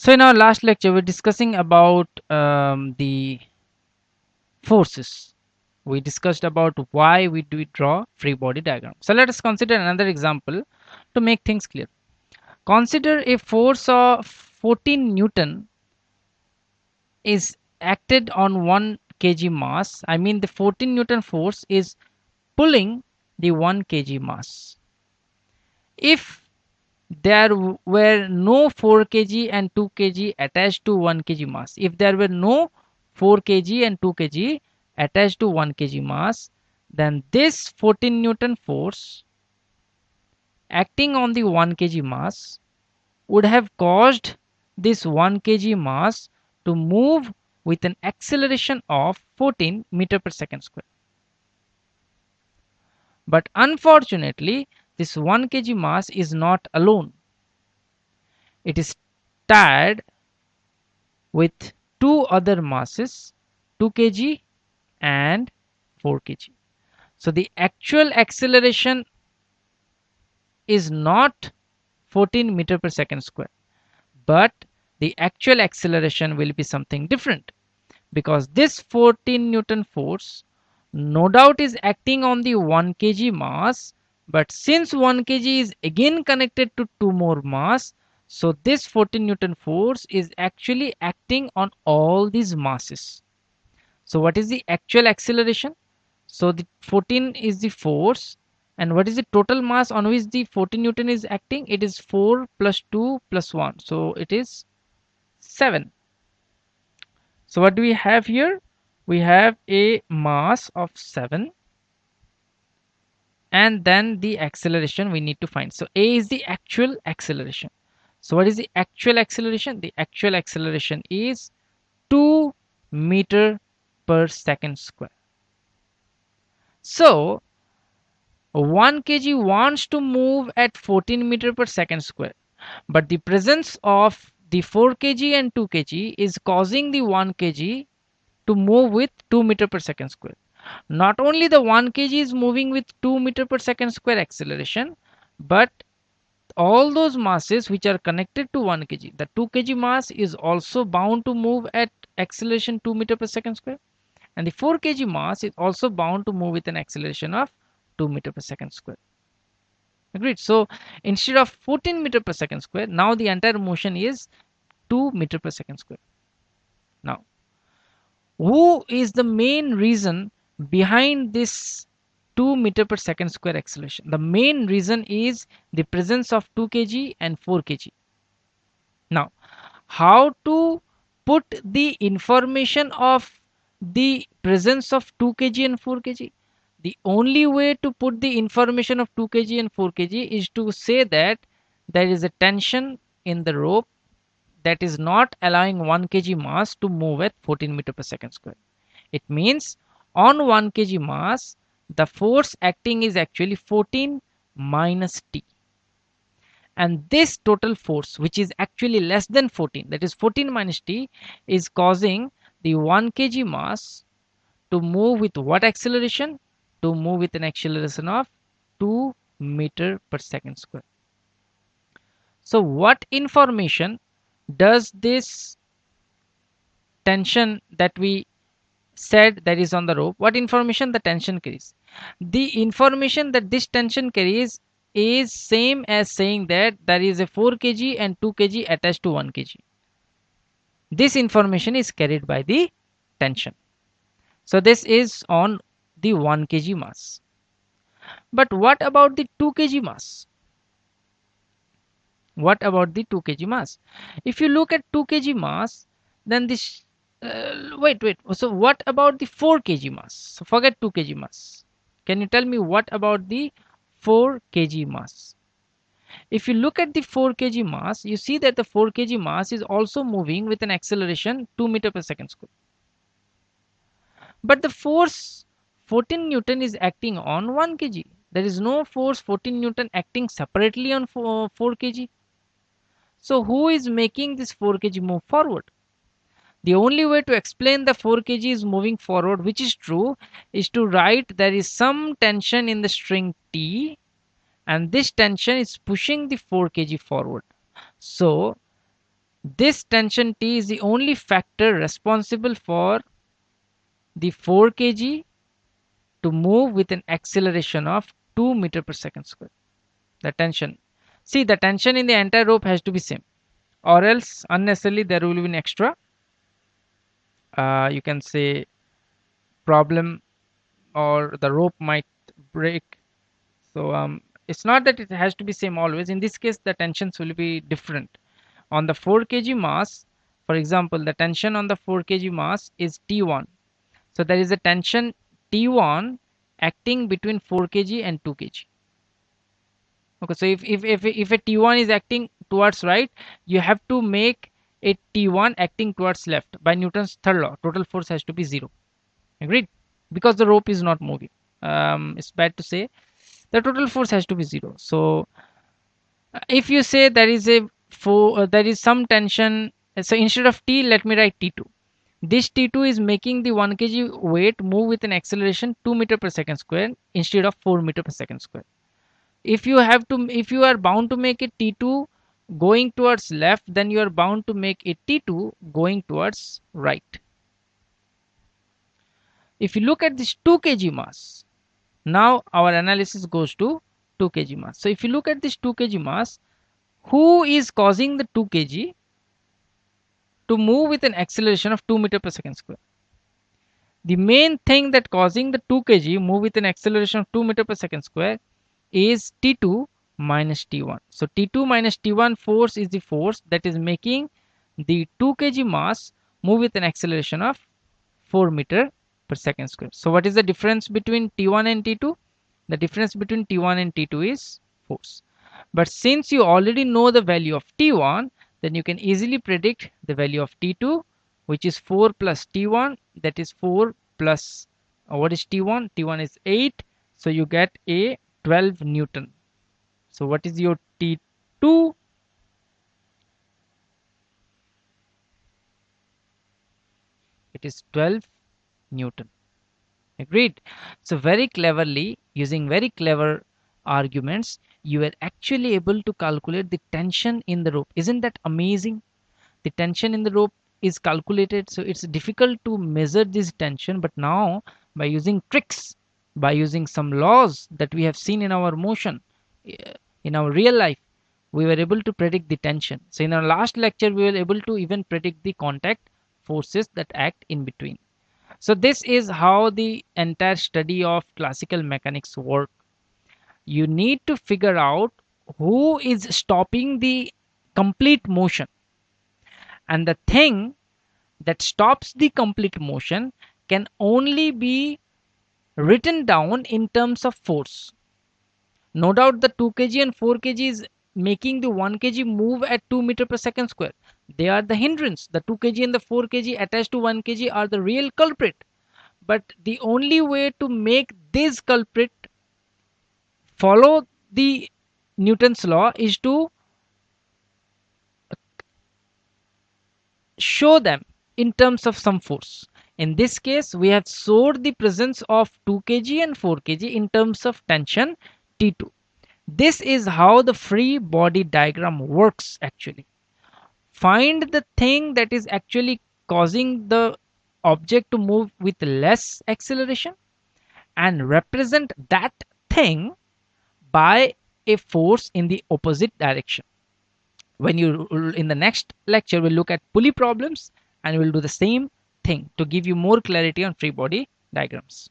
So in our last lecture, we're discussing about the forces. We discussed about why we do draw free body diagram. So let us consider another example to make things clear. Consider a force of 14 Newton is acted on 1 kg mass. I mean the 14 Newton force is pulling the 1 kg mass. If there were no 4 kg and 2 kg attached to 1 kg mass, if there were no 4 kg and 2 kg attached to 1 kg mass, then this 14 Newton force acting on the 1 kg mass would have caused this 1 kg mass to move with an acceleration of 14 meter per second square. But unfortunately, this 1 kg mass is not alone. It is tied with two other masses, 2 kg and 4 kg. So the actual acceleration is not 14 meter per second square, but the actual acceleration will be something different, because this 14 Newton force no doubt is acting on the 1 kg mass, but since 1 kg is again connected to two more mass, so this 14 Newton force is actually acting on all these masses. So what is the actual acceleration? So the 14 is the force, and what is the total mass on which the 14 Newton is acting? It is 4 plus 2 plus 1, so it is 7. So what do we have here? We have a mass of 7, and then the acceleration we need to find. So A is the actual acceleration. So what is the actual acceleration? The actual acceleration is 2 meter per second square. So 1 kg wants to move at 14 meter per second square, but the presence of the 4 kg and 2 kg is causing the 1 kg to move with 2 meter per second square. Not only the 1 kg is moving with 2 meter per second square acceleration, but all those masses which are connected to 1 kg, the 2 kg mass is also bound to move at acceleration 2 meter per second square, and the 4 kg mass is also bound to move with an acceleration of 2 meter per second square. Agreed? So instead of 14 meter per second square, now the entire motion is 2 meter per second square. Now, who is the main reason behind this 2 meter per second square acceleration? The main reason is the presence of 2 kg and 4 kg. Now, how to put the information of the presence of 2 kg and 4 kg? The only way to put the information of 2 kg and 4 kg is to say that there is a tension in the rope that is not allowing 1 kg mass to move at 14 meter per second square. It means on 1 kg mass, the force acting is actually 14 minus T. And this total force, which is actually less than 14, that is 14 minus T, is causing the 1 kg mass to move with what acceleration? To move with an acceleration of 2 meter per second square. So what information does this tension that we said that is on the rope, what information the tension carries? The information that this tension carries is same as saying that there is a 4 kg and 2 kg attached to 1 kg. This information is carried by the tension. So this is on the 1 kg mass. But what about the 2 kg mass? What about the 2 kg mass? If you look at 2 kg mass, then this wait. So what about the 4 kg mass? So forget 2 kg mass. Can you tell me what about the 4 kg mass? If you look at the 4 kg mass, you see that the 4 kg mass is also moving with an acceleration 2 meter per second square. But the force 14 Newton is acting on 1 kg. There is no force 14 Newton acting separately on 4 kg. So who is making this 4 kg move forward? The only way to explain the 4 kg is moving forward, which is true, is to write there is some tension in the string T, and this tension is pushing the 4 kg forward. So This tension T is the only factor responsible for the 4 kg to move with an acceleration of 2 meter per second square. The tension. See, the tension in the entire rope has to be same, or else unnecessarily there will be an extra, you can say, problem, or the rope might break. So it's not that it has to be same always. In this case, the tensions will be different. On the 4 kg mass, for example, the tension on the 4 kg mass is T1. So there is a tension T1 acting between 4 kg and 2 kg. Okay, so if a T1 is acting towards right, you have to make a T1 acting towards left. By Newton's third law, total force has to be 0. Agreed? Because the rope is not moving. It's bad to say. The total force has to be 0. So if you say there is there is some tension, so instead of T, let me write T2. This T2 is making the 1 kg weight move with an acceleration 2 meter per second square instead of 4 meter per second square. If you are bound to make a T2 going towards left, then you are bound to make a T2 going towards right. If you look at this 2 kg mass, now our analysis goes to 2 kg mass. So if you look at this 2 kg mass, who is causing the 2 kg to move with an acceleration of 2 meter per second square? The main thing that causing the 2 kg move with an acceleration of 2 meter per second square is T2 minus T1. So T2 minus T1 force is the force that is making the 2 kg mass move with an acceleration of 4 meter per second square. So what is the difference between T1 and T2? The difference between T1 and T2 is force. But since you already know the value of T1, then you can easily predict the value of T2, which is 4 plus T1, that is 4 plus what is T1? T1 is 8, so you get a 12 Newton. So what is your T2? It is 12 Newton. Agreed? So very cleverly, using very clever arguments, you were actually able to calculate the tension in the rope. Isn't that amazing? The tension in the rope is calculated, so it's difficult to measure this tension, but now by using tricks, by using some laws that we have seen in our motion, in our real life, we were able to predict the tension. So in our last lecture, we were able to even predict the contact forces that act in between. So this is how the entire study of classical mechanics work. You need to figure out who is stopping the complete motion, and the thing that stops the complete motion can only be written down in terms of force. No doubt the 2 kg and 4 kg is making the 1 kg move at 2 meter per second square. They are the hindrance. The 2 kg and the 4 kg attached to 1 kg are the real culprit. But the only way to make this culprit follow the Newton's law is to show them in terms of some force. In this case, we have showed the presence of 2 kg and 4 kg in terms of tension T2. This is how the free body diagram works actually. Find the thing that is actually causing the object to move with less acceleration and represent that thing by a force in the opposite direction. When you in the next lecture we'll look at pulley problems, and we'll do the same thing to give you more clarity on free body diagrams.